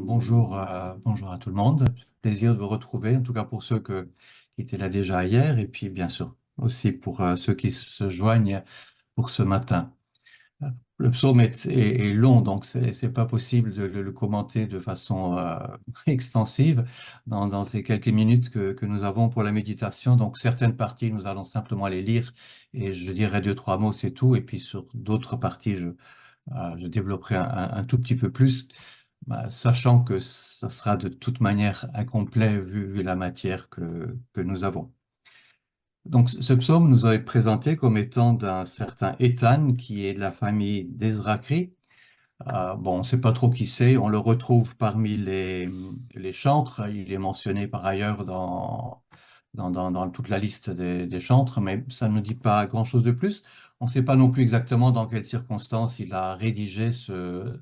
Bonjour, bonjour à tout le monde. Plaisir de vous retrouver, en tout cas pour ceux qui étaient là déjà hier, et puis bien sûr aussi pour ceux qui se joignent pour ce matin. Le psaume est long, donc c'est pas possible de le commenter de façon extensive dans ces quelques minutes que nous avons pour la méditation. Donc certaines parties, nous allons simplement les lire, et je dirai deux, trois mots, c'est tout. Et puis sur d'autres parties, je développerai un tout petit peu plus, sachant que ça sera de toute manière incomplet vu la matière que nous avons. Donc ce psaume nous est présenté comme étant d'un certain Étan qui est de la famille d'Ezrachri. Bon, on ne sait pas trop qui c'est, on le retrouve parmi les chantres, il est mentionné par ailleurs dans toute la liste des chantres, mais ça ne nous dit pas grand-chose de plus. On ne sait pas non plus exactement dans quelles circonstances il a rédigé ce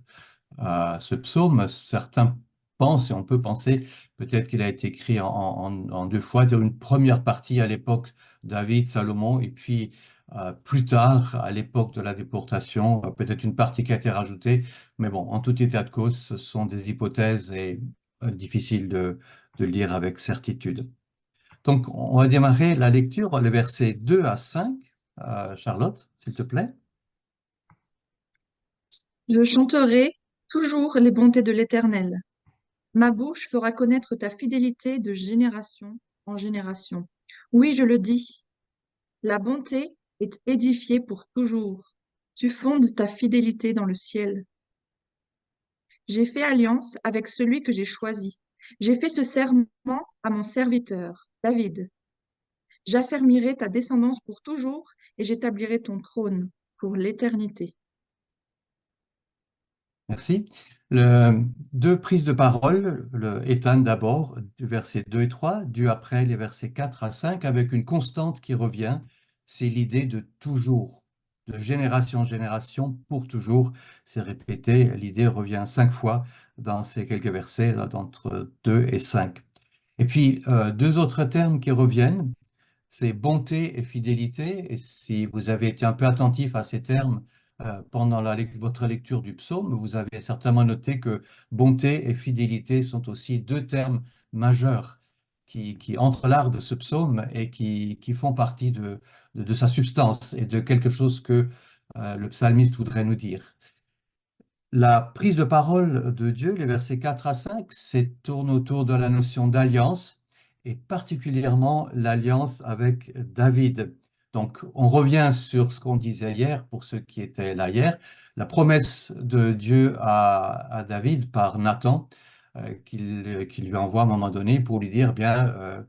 psaume. Certains pensent, et on peut penser, peut-être qu'il a été écrit en deux fois, c'est-à-dire une première partie à l'époque David, Salomon, et puis plus tard, à l'époque de la déportation, peut-être une partie qui a été rajoutée. Mais bon, en tout état de cause, ce sont des hypothèses et difficiles de lire avec certitude. Donc, on va démarrer la lecture, le verset 2 à 5. Charlotte, s'il te plaît. Je chanterai toujours les bontés de l'Éternel. Ma bouche fera connaître ta fidélité de génération en génération. Oui, je le dis, la bonté est édifiée pour toujours. Tu fondes ta fidélité dans le ciel. J'ai fait alliance avec celui que j'ai choisi. J'ai fait ce serment à mon serviteur, David. J'affermirai ta descendance pour toujours et j'établirai ton trône pour l'éternité. Merci. Deux prises de parole, le Étan d'abord, du verset 2 et 3, du après les versets 4 à 5, avec une constante qui revient, c'est l'idée de toujours, de génération en génération, pour toujours. C'est répété, l'idée revient 5 fois dans ces quelques versets, là, d'entre 2 et 5. Et puis, deux autres termes qui reviennent, c'est bonté et fidélité. Et si vous avez été un peu attentif à ces termes pendant votre lecture du psaume, vous avez certainement noté que bonté et fidélité sont aussi deux termes majeurs qui entrelardent ce psaume et qui font partie de sa substance et de quelque chose que le psalmiste voudrait nous dire. La prise de parole de Dieu, les versets 4 à 5, tourne autour de la notion d'alliance et particulièrement l'alliance avec David. Donc, on revient sur ce qu'on disait hier pour ceux qui étaient là hier, la promesse de Dieu à David par Nathan, qu'il lui envoie à un moment donné pour lui dire, bien,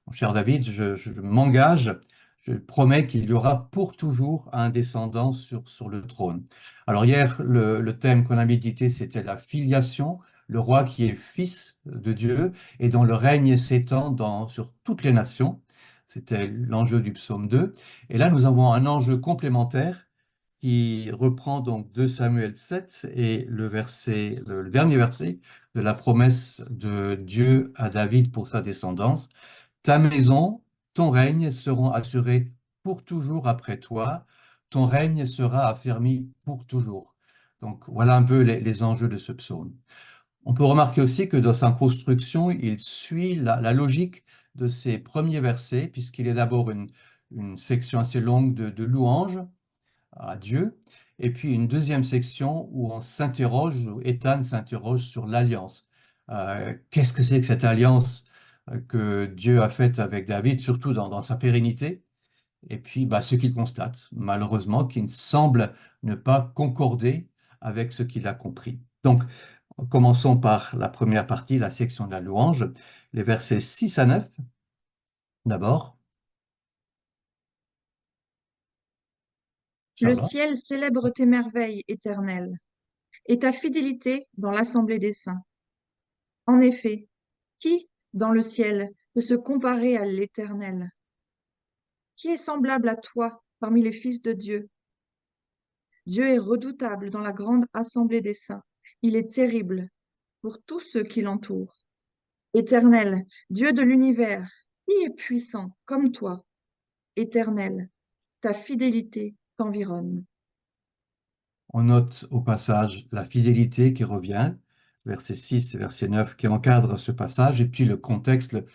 mon cher David, je m'engage, je promets qu'il y aura pour toujours un descendant sur le trône. Alors hier, le thème qu'on a médité, c'était la filiation, le roi qui est fils de Dieu et dont le règne s'étend sur toutes les nations. C'était l'enjeu du psaume 2. Et là, nous avons un enjeu complémentaire qui reprend donc 2 Samuel 7 et le dernier verset de la promesse de Dieu à David pour sa descendance. Ta maison, ton règne seront assurés pour toujours après toi. Ton règne sera affermi pour toujours. Donc voilà un peu les enjeux de ce psaume. On peut remarquer aussi que dans sa construction, il suit la logique de ces premiers versets, puisqu'il est d'abord une section assez longue de louanges à Dieu, et puis une deuxième section où on s'interroge, où Étan s'interroge sur l'alliance. Qu'est-ce que c'est que cette alliance que Dieu a faite avec David, surtout dans sa pérennité? Et puis ce qu'il constate, malheureusement, qui ne semble ne pas concorder avec ce qu'il a compris. Donc, commençons par la première partie, la section de la louange, les versets 6 à 9. D'abord, Le Charlotte. ciel célèbre tes merveilles éternelles et ta fidélité dans l'assemblée des saints. En effet, qui, dans le ciel, peut se comparer à l'Éternel? Qui est semblable à toi parmi les fils de Dieu? Dieu est redoutable dans la grande assemblée des saints. Il est terrible pour tous ceux qui l'entourent. Éternel, Dieu de l'univers, qui est puissant comme toi? Éternel, ta fidélité t'environne. On note au passage la fidélité qui revient. verset 6 et verset 9, qui encadrent ce passage. Et puis le contexte, le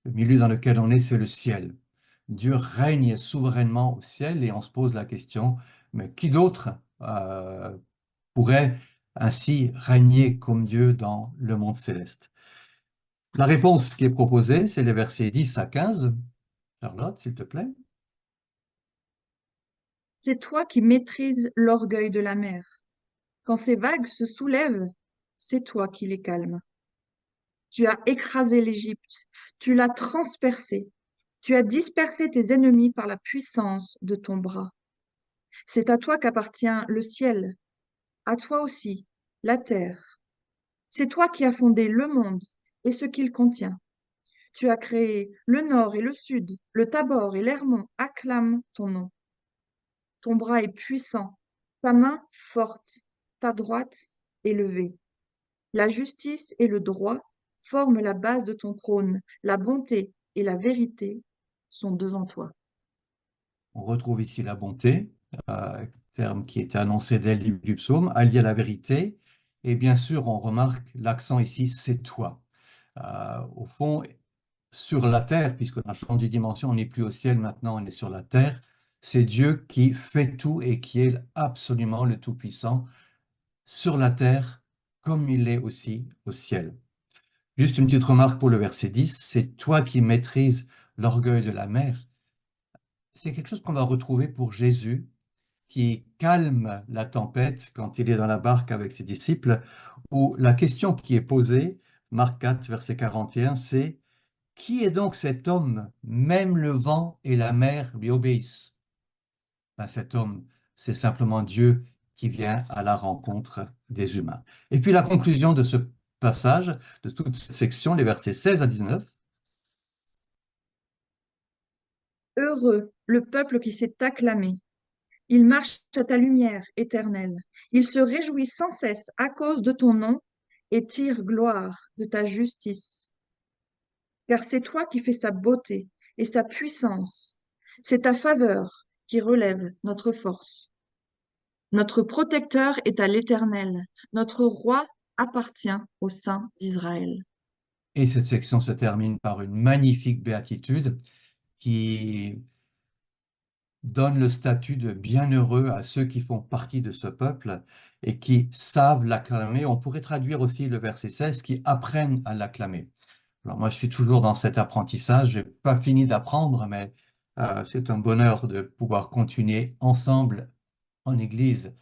milieu dans lequel on est, c'est le ciel. Dieu règne souverainement au ciel et on se pose la question, mais qui d'autre pourrait ainsi régner comme Dieu dans le monde céleste? La réponse qui est proposée, c'est les versets 10 à 15. Charlotte, s'il te plaît. C'est toi qui maîtrises l'orgueil de la mer. Quand ces vagues se soulèvent, c'est toi qui les calmes. Tu as écrasé l'Égypte, tu l'as transpercée, tu as dispersé tes ennemis par la puissance de ton bras. C'est à toi qu'appartient le ciel, à toi aussi la terre. C'est toi qui as fondé le monde et ce qu'il contient. Tu as créé le nord et le sud, le Tabor et l'Hermon acclament ton nom. Ton bras est puissant, ta main forte, ta droite élevée. La justice et le droit forment la base de ton trône. La bonté et la vérité sont devant toi. On retrouve ici la bonté, terme qui était annoncé dès le début du psaume, allié à la vérité. Et bien sûr, on remarque l'accent ici, c'est toi. Au fond, sur la terre, puisqu'on a changé de dimension, on n'est plus au ciel maintenant, on est sur la terre. C'est Dieu qui fait tout et qui est absolument le Tout-Puissant sur la terre, comme il est aussi au ciel. Juste une petite remarque pour le verset 10, c'est toi qui maîtrises l'orgueil de la mer. C'est quelque chose qu'on va retrouver pour Jésus, qui calme la tempête quand il est dans la barque avec ses disciples, où la question qui est posée, Marc 4, verset 41, c'est qui est donc cet homme? Même le vent et la mer lui obéissent. Ben, cet homme, c'est simplement Dieu qui vient à la rencontre des humains. Et puis la conclusion de ce passage, de toute cette section, les versets 16 à 19. Heureux le peuple qui s'est acclamé. Il marche à ta lumière éternelle. Il se réjouit sans cesse à cause de ton nom et tire gloire de ta justice. Car c'est toi qui fais sa beauté et sa puissance. C'est ta faveur qui relève notre force. Notre protecteur est à l'Éternel. Notre roi appartient au Saint d'Israël. Et cette section se termine par une magnifique béatitude qui donne le statut de bienheureux à ceux qui font partie de ce peuple et qui savent l'acclamer. On pourrait traduire aussi le verset 16, qui apprennent à l'acclamer. Alors moi, je suis toujours dans cet apprentissage. Je n'ai pas fini d'apprendre, mais c'est un bonheur de pouvoir continuer ensemble en Église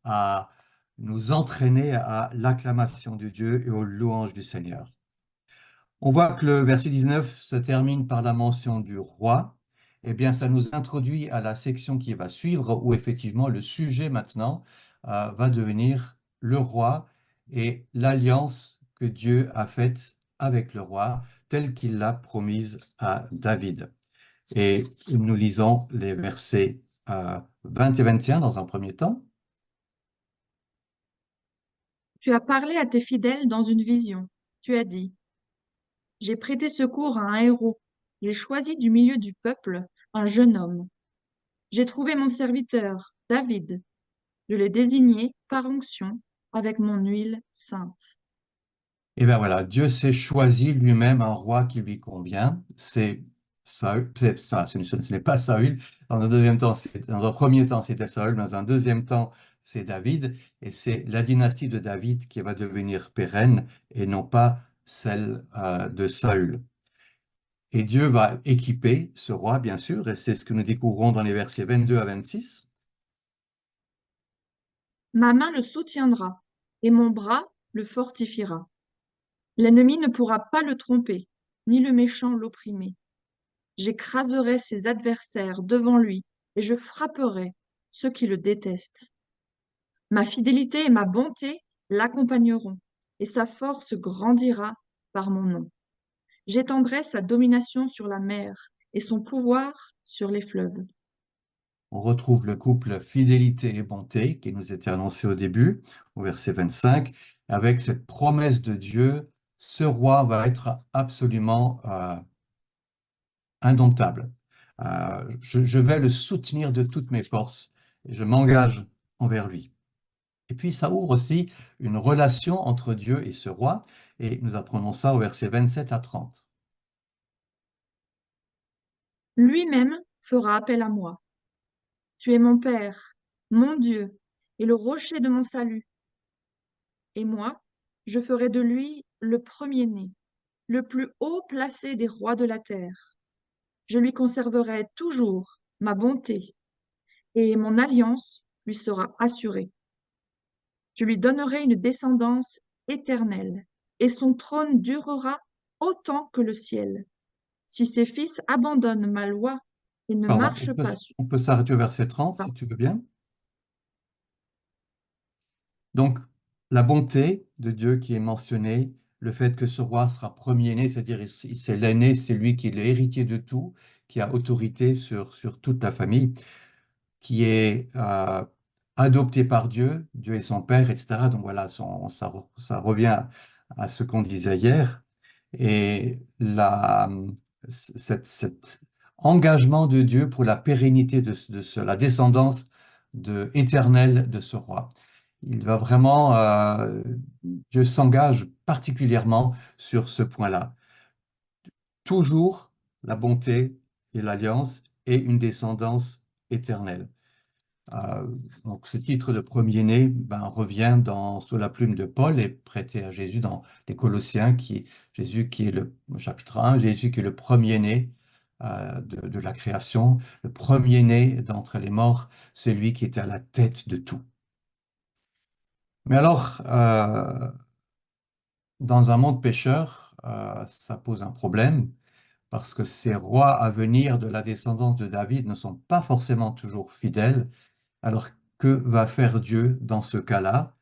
à nous entraîner à l'acclamation de Dieu et aux louanges du Seigneur. On voit que le verset 19 se termine par la mention du roi. Eh bien, ça nous introduit à la section qui va suivre, où effectivement le sujet maintenant va devenir le roi et l'alliance que Dieu a faite avec le roi, telle qu'il l'a promise à David. Et nous lisons les versets 20 et 21 dans un premier temps. Tu as parlé à tes fidèles dans une vision. Tu as dit, j'ai prêté secours à un héros. J'ai choisi du milieu du peuple un jeune homme. J'ai trouvé mon serviteur, David. Je l'ai désigné par onction avec mon huile sainte. Et bien voilà, Dieu s'est choisi lui-même un roi qui lui convient. C'est Saül, ce n'est pas Saül. Dans un premier temps, c'était Saül, dans un deuxième temps, c'est David. Et c'est la dynastie de David qui va devenir pérenne et non pas celle de Saül. Et Dieu va équiper ce roi, bien sûr, et c'est ce que nous découvrons dans les versets 22 à 26. Ma main le soutiendra et mon bras le fortifiera. L'ennemi ne pourra pas le tromper, ni le méchant l'opprimer. J'écraserai ses adversaires devant lui et je frapperai ceux qui le détestent. Ma fidélité et ma bonté l'accompagneront et sa force grandira par mon nom. J'étendrai sa domination sur la mer et son pouvoir sur les fleuves. On retrouve le couple fidélité et bonté qui nous était annoncé au début, au verset 25, avec cette promesse de Dieu, ce roi va être absolument indomptable. Je vais le soutenir de toutes mes forces et je m'engage envers lui. Et puis ça ouvre aussi une relation entre Dieu et ce roi, et nous apprenons ça au verset 27 à 30. Lui-même fera appel à moi. Tu es mon Père, mon Dieu, et le rocher de mon salut. Et moi, je ferai de lui le premier-né, le plus haut placé des rois de la terre. Je lui conserverai toujours ma bonté, et mon alliance lui sera assurée. Je lui donnerai une descendance éternelle, et son trône durera autant que le ciel. Si ses fils abandonnent ma loi et ne Pardon, marchent pas sur... on peut s'arrêter au verset 30 si tu veux bien. Donc, la bonté de Dieu qui est mentionnée, le fait que ce roi sera premier-né, c'est-à-dire c'est l'aîné, c'est lui qui est l'héritier de tout, qui a autorité sur toute la famille, qui est adopté par Dieu, Dieu est son père, etc. Donc voilà, ça revient à ce qu'on disait hier. Et cet engagement de Dieu pour la pérennité la descendance éternelle de ce roi. Il va vraiment, Dieu s'engage particulièrement sur ce point-là. Toujours la bonté et l'alliance et une descendance éternelle. Euh, donc ce titre de premier-né revient sous la plume de Paul et prêté à Jésus dans les Colossiens, Jésus qui est au chapitre 1, Jésus qui est le premier-né de la création, le premier-né d'entre les morts, celui qui était à la tête de tout. Mais alors, dans un monde pécheur, ça pose un problème parce que ces rois à venir de la descendance de David ne sont pas forcément toujours fidèles. Alors, que va faire Dieu dans ce cas-là?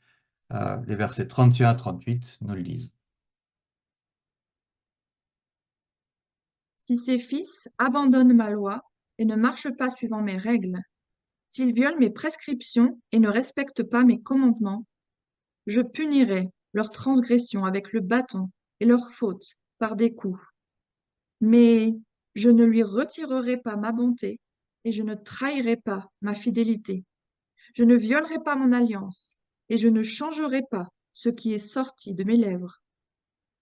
Les versets 31 à 38 nous le disent. Si ses fils abandonnent ma loi et ne marchent pas suivant mes règles, s'ils violent mes prescriptions et ne respectent pas mes commandements, je punirai leur transgression avec le bâton et leur faute par des coups. Mais je ne lui retirerai pas ma bonté et je ne trahirai pas ma fidélité. Je ne violerai pas mon alliance et je ne changerai pas ce qui est sorti de mes lèvres.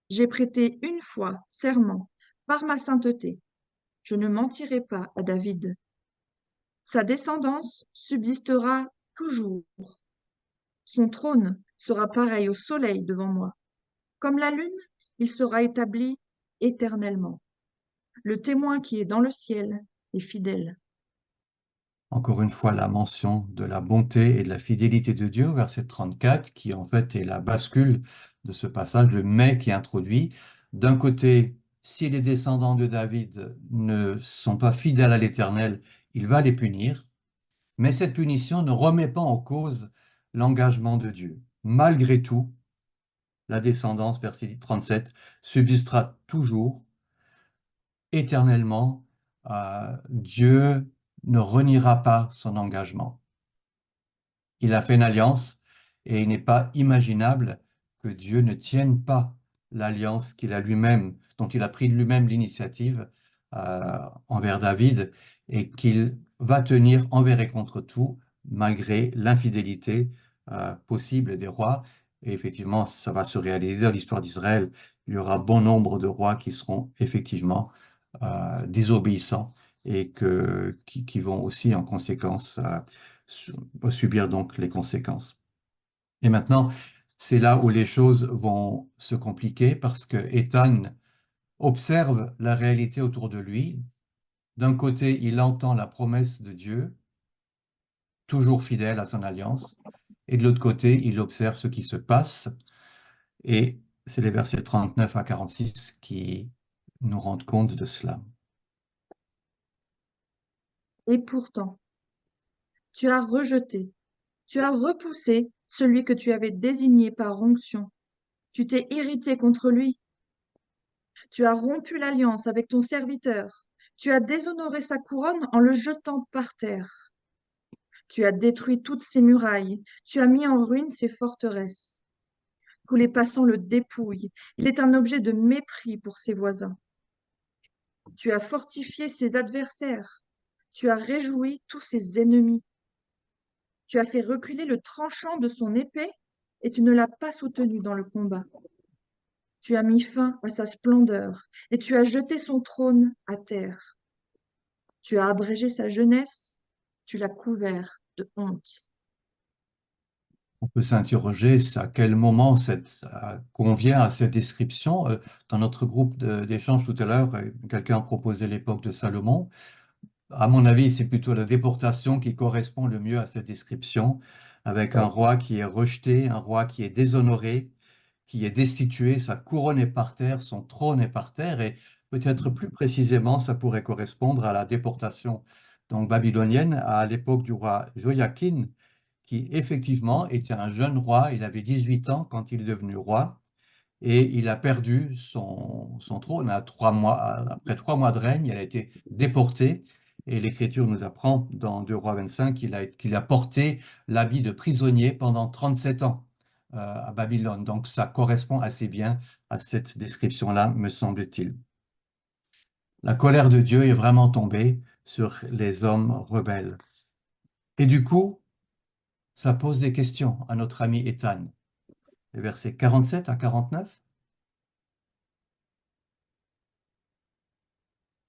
J'ai prêté une fois serment par ma sainteté. Je ne mentirai pas à David. Sa descendance subsistera toujours. Son trône sera pareil au soleil devant moi. Comme la lune, il sera établi éternellement. Le témoin qui est dans le ciel est fidèle. Encore une fois, la mention de la bonté et de la fidélité de Dieu, verset 34, qui en fait est la bascule de ce passage, le mais qui introduit. D'un côté, si les descendants de David ne sont pas fidèles à l'Éternel, il va les punir, mais cette punition ne remet pas en cause l'engagement de Dieu. Malgré tout, la descendance, verset 37, subsistera toujours éternellement. Dieu ne reniera pas son engagement. Il a fait une alliance et il n'est pas imaginable que Dieu ne tienne pas l'alliance qu'il a lui-même, dont il a pris lui-même l'initiative envers David et qu'il va tenir envers et contre tout, malgré l'infidélité possible des rois. Et effectivement, ça va se réaliser dans l'histoire d'Israël. Il y aura bon nombre de rois qui seront effectivement désobéissants et qui vont aussi en conséquence subir donc les conséquences. Et maintenant, c'est là où les choses vont se compliquer parce que Ethan observe la réalité autour de lui. D'un côté, il entend la promesse de Dieu, toujours fidèle à son alliance, et de l'autre côté, il observe ce qui se passe. Et c'est les versets 39 à 46 qui nous rendent compte de cela. Et pourtant, tu as rejeté, tu as repoussé celui que tu avais désigné par onction. Tu t'es irrité contre lui. Tu as rompu l'alliance avec ton serviteur. Tu as déshonoré sa couronne en le jetant par terre. Tu as détruit toutes ses murailles. Tu as mis en ruine ses forteresses. Tous les passants le dépouillent. Il est un objet de mépris pour ses voisins. Tu as fortifié ses adversaires. Tu as réjoui tous ses ennemis. Tu as fait reculer le tranchant de son épée et tu ne l'as pas soutenu dans le combat. Tu as mis fin à sa splendeur et tu as jeté son trône à terre. Tu as abrégé sa jeunesse, tu l'as couvert de honte. On peut s'interroger à quel moment convient à cette description. Dans notre groupe d'échange tout à l'heure, quelqu'un a proposé l'époque de Salomon. À mon avis, c'est plutôt la déportation qui correspond le mieux à cette description, avec un roi qui est rejeté, un roi qui est déshonoré, qui est destitué, sa couronne est par terre, son trône est par terre, et peut-être plus précisément, ça pourrait correspondre à la déportation donc babylonienne à l'époque du roi Joachim, qui effectivement était un jeune roi, il avait 18 ans quand il est devenu roi, et il a perdu son trône après 3 mois de règne, il a été déporté, et l'Écriture nous apprend dans 2 Rois 25 qu'il a porté l'habit de prisonnier pendant 37 ans à Babylone. Donc ça correspond assez bien à cette description-là, me semble-t-il. La colère de Dieu est vraiment tombée sur les hommes rebelles. Et du coup, ça pose des questions à notre ami Ethan. Les versets 47 à 49.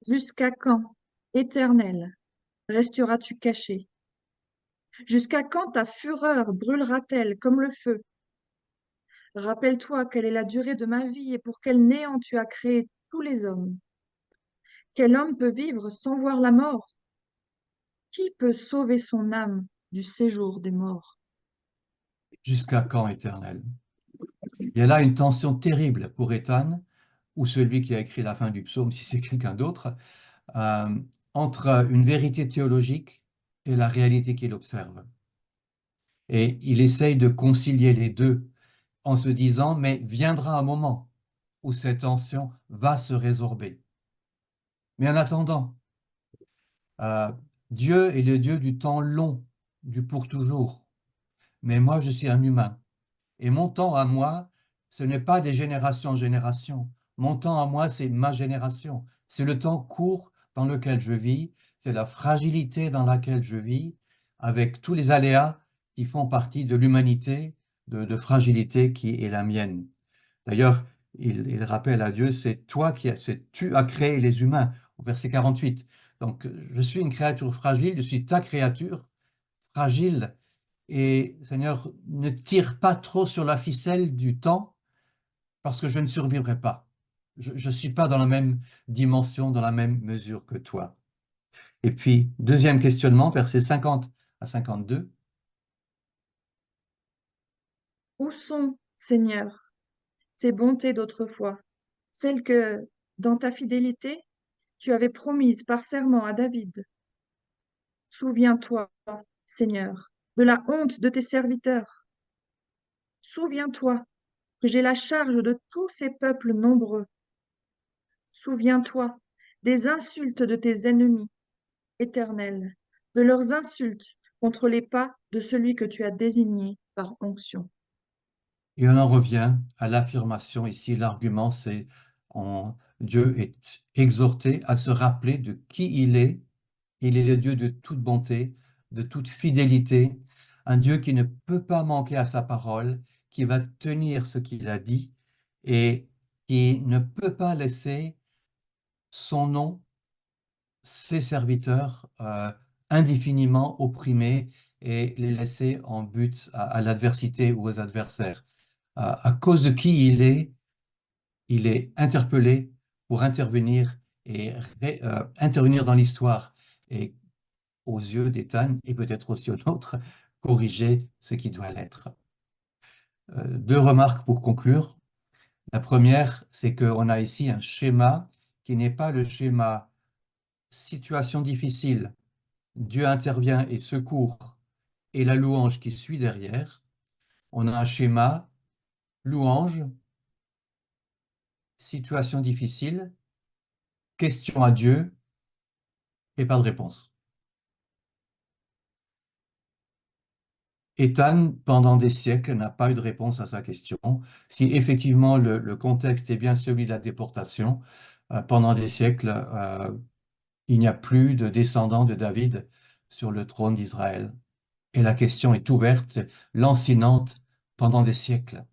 Jusqu'à quand, Éternel, resteras-tu caché? Jusqu'à quand ta fureur brûlera-t-elle comme le feu? Rappelle-toi quelle est la durée de ma vie et pour quel néant tu as créé tous les hommes. Quel homme peut vivre sans voir la mort? Qui peut sauver son âme du séjour des morts? Jusqu'à quand, Éternel? Il y a là une tension terrible pour Ethan, ou celui qui a écrit la fin du psaume, si c'est quelqu'un d'autre, euh, entre une vérité théologique et la réalité qu'il observe. Et il essaye de concilier les deux en se disant, mais viendra un moment où cette tension va se résorber. Mais en attendant, euh, Dieu est le Dieu du temps long, du pour toujours. Mais moi, je suis un humain. Et mon temps à moi, ce n'est pas des générations en génération. Mon temps à moi, c'est ma génération. C'est le temps court dans lequel je vis, c'est la fragilité dans laquelle je vis, avec tous les aléas qui font partie de l'humanité, de fragilité qui est la mienne. D'ailleurs, il rappelle à Dieu, tu as créé les humains, au verset 48. Donc, je suis une créature fragile, je suis ta créature fragile. Et Seigneur, ne tire pas trop sur la ficelle du temps parce que je ne survivrai pas. Je ne suis pas dans la même dimension, dans la même mesure que toi. Et puis, deuxième questionnement, versets 50 à 52. Où sont, Seigneur, tes bontés d'autrefois, celles que, dans ta fidélité, tu avais promises par serment à David? Souviens-toi, Seigneur, de la honte de tes serviteurs. Souviens-toi que j'ai la charge de tous ces peuples nombreux. Souviens-toi des insultes de tes ennemis, Éternel, de leurs insultes contre les pas de celui que tu as désigné par onction. Et on en revient à l'affirmation ici. L'argument, Dieu est exhorté à se rappeler de qui il est. Il est le Dieu de toute bonté, de toute fidélité, un Dieu qui ne peut pas manquer à sa parole, qui va tenir ce qu'il a dit et qui ne peut pas laisser son nom, ses serviteurs, indéfiniment opprimés et les laisser en but à l'adversité ou aux adversaires. À cause de qui il est interpellé pour intervenir et intervenir dans l'histoire et aux yeux d'Ethan et peut-être aussi aux nôtres, corriger ce qui doit l'être. Deux remarques pour conclure. La première, c'est qu'on a ici un schéma qui n'est pas le schéma situation difficile, Dieu intervient et secourt, et la louange qui suit derrière. On a un schéma louange, situation difficile, question à Dieu et pas de réponse. Ethan, pendant des siècles, n'a pas eu de réponse à sa question. Si effectivement le contexte est bien celui de la déportation, pendant des siècles, il n'y a plus de descendants de David sur le trône d'Israël. et la question est ouverte, lancinante pendant des siècles.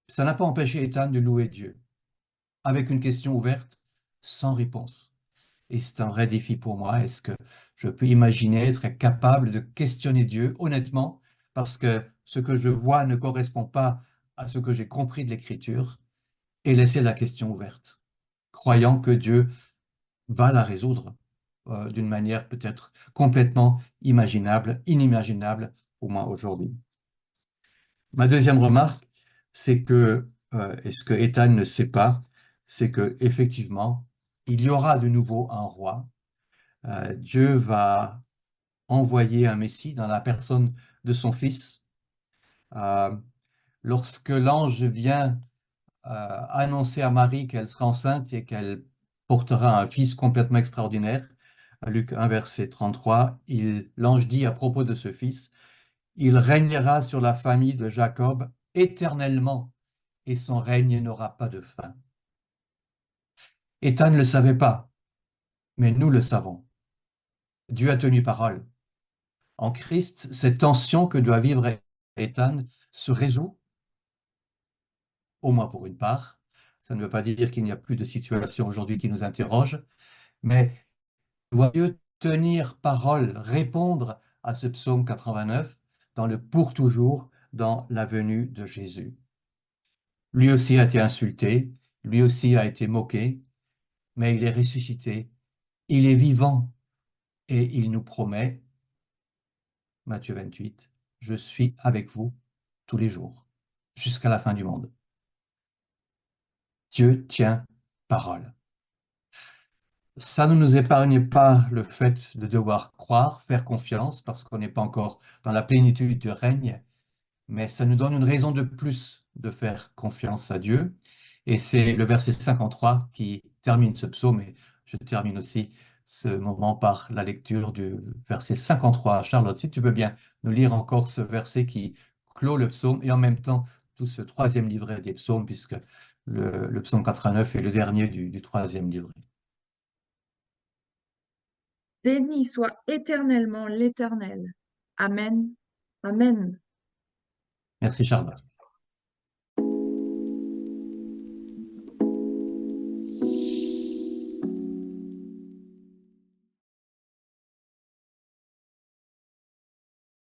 Ça n'a pas empêché Ethan de louer Dieu, avec une question ouverte, sans réponse. Et c'est un vrai défi pour moi. Est-ce que je peux imaginer être capable de questionner Dieu honnêtement, parce que ce que je vois ne correspond pas à ce que j'ai compris de l'Écriture, et laisser la question ouverte, croyant que Dieu va la résoudre d'une manière peut-être complètement imaginable, inimaginable pour moi aujourd'hui. Ma deuxième remarque, c'est que, et ce que Ethan ne sait pas, c'est que effectivement, il y aura de nouveau un roi. Dieu va envoyer un Messie dans la personne de son Fils. Euh, Lorsque l'ange vient annoncer à Marie qu'elle sera enceinte et qu'elle portera un fils complètement extraordinaire, à Luc 1, verset 33, l'ange dit à propos de ce fils, il régnera sur la famille de Jacob éternellement et son règne n'aura pas de fin. Ethan ne le savait pas, mais nous le savons. Dieu a tenu parole. En Christ, cette tension que doit vivre Ethan se résout, au moins pour une part. Ça ne veut pas dire qu'il n'y a plus de situations aujourd'hui qui nous interrogent, mais voit Dieu tenir parole, répondre à ce psaume 89 dans le pour toujours, dans la venue de Jésus. Lui aussi a été insulté, lui aussi a été moqué, mais il est ressuscité, il est vivant et il nous promet, Matthieu 28, je suis avec vous tous les jours, jusqu'à la fin du monde. Dieu tient parole. Ça ne nous épargne pas le fait de devoir croire, faire confiance, parce qu'on n'est pas encore dans la plénitude du règne, mais ça nous donne une raison de plus de faire confiance à Dieu. Et c'est le verset 53 qui termine ce psaume, et je termine aussi ce moment par la lecture du verset 53. Charlotte, si tu veux bien nous lire encore ce verset qui clôt le psaume, et en même temps tout ce troisième livret des psaumes, puisque le psaume 89 est le dernier du troisième livret. Béni soit éternellement l'Éternel. Amen. Amen. Merci Charlotte.